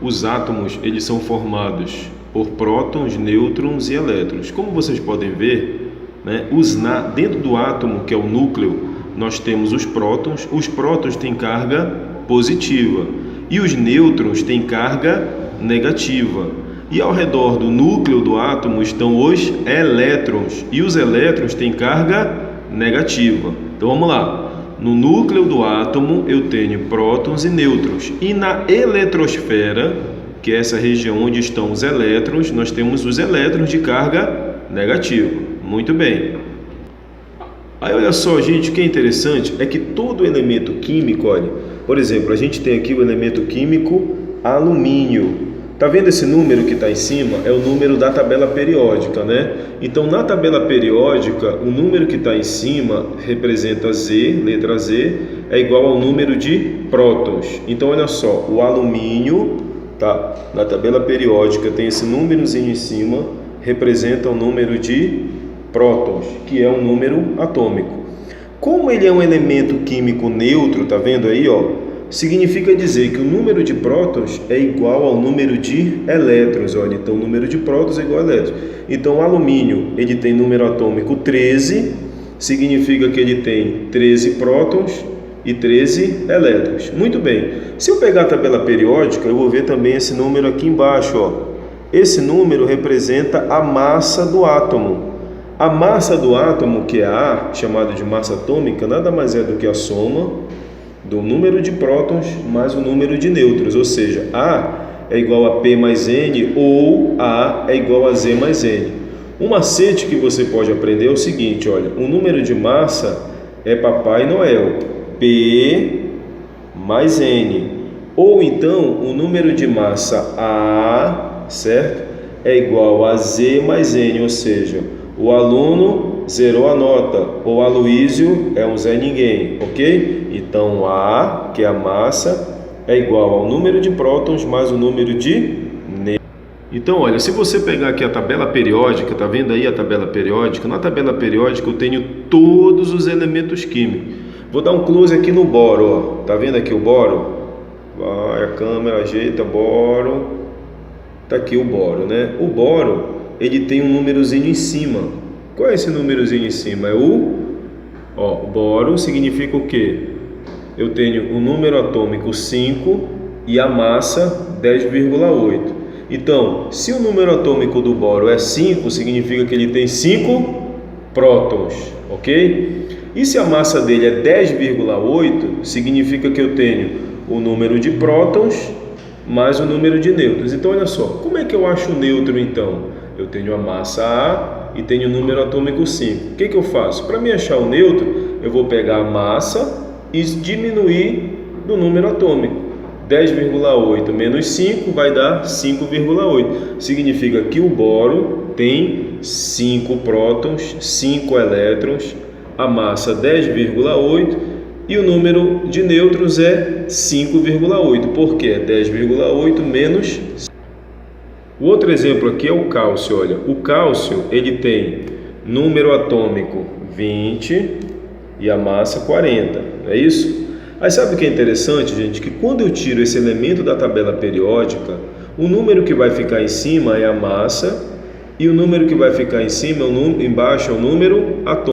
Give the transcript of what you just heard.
os átomos eles são formados por prótons, nêutrons e elétrons. Como vocês podem ver, né, dentro do átomo, que é o núcleo, nós temos os prótons. Os prótons têm carga positiva e os nêutrons têm carga negativa. E ao redor do núcleo do átomo estão os elétrons, e os elétrons têm carga negativa. Então vamos lá. No núcleo do átomo eu tenho prótons e nêutrons, e na eletrosfera, que é essa região onde estão os elétrons, nós temos os elétrons de carga negativa. Muito bem. Aí olha só, gente, o que é interessante é que todo elemento químico, olha, por exemplo, a gente tem aqui o elemento químico alumínio. Tá vendo esse número que está em cima? É o número da tabela periódica, né? Então, na tabela periódica, o número que está em cima representa Z, letra Z, é igual ao número de prótons. Então, olha só, o alumínio, tá? Na tabela periódica tem esse númerozinho em cima, representa o número de prótons, que é um número atômico. Como ele é um elemento químico neutro, tá vendo aí, ó? Significa dizer que o número de prótons é igual ao número de elétrons. Olha, então o número de prótons é igual a elétrons. Então o alumínio ele tem número atômico 13, significa que ele tem 13 prótons e 13 elétrons. Muito bem. Se eu pegar a tabela periódica, eu vou ver também esse número aqui embaixo, ó. Esse número representa a massa do átomo. A massa do átomo, que é A, chamada de massa atômica, nada mais é do que a soma do número de prótons mais o número de nêutrons, ou seja, A é igual a P mais N ou A é igual a Z mais N. Um macete que você pode aprender é o seguinte, olha, o número de massa é Papai Noel, P mais N, ou então o número de massa A, certo? É igual a Z mais N, ou seja, o aluno zerou a nota, o Aloísio é um Zé Ninguém, ok? Então A, que é a massa, é igual ao número de prótons mais o número de nêutrons. Então, olha, se você pegar aqui a tabela periódica, tá vendo aí a tabela periódica? Na tabela periódica eu tenho todos os elementos químicos. Vou dar um close aqui no boro, ó. Tá vendo aqui o boro? Vai, a câmera ajeita, boro. Tá aqui o boro, né? O boro, ele tem um númerozinho em cima. Qual é esse númerozinho em cima? É o boro significa o quê? Eu tenho o número atômico 5 e a massa 10,8. Então, se o número atômico do boro é 5, significa que ele tem 5 prótons, ok? E se a massa dele é 10,8, significa que eu tenho o número de prótons mais o número de nêutrons. Então, olha só, como é que eu acho o nêutron então? Eu tenho a massa A e tenho o número atômico 5. O que eu faço? Para me achar o nêutron, eu vou pegar a massa e diminuir do número atômico. 10,8 menos 5 vai dar 5,8. Significa que o boro tem 5 prótons, 5 elétrons, a massa 10,8 e o número de nêutrons é 5,8. Por quê? 10,8 menos 5. O outro exemplo aqui é o cálcio. Olha, o cálcio ele tem número atômico 20 e a massa 40, não é isso? Aí sabe o que é interessante, gente? Que quando eu tiro esse elemento da tabela periódica, o número que vai ficar em cima é a massa e o número que vai ficar embaixo é o número atômico.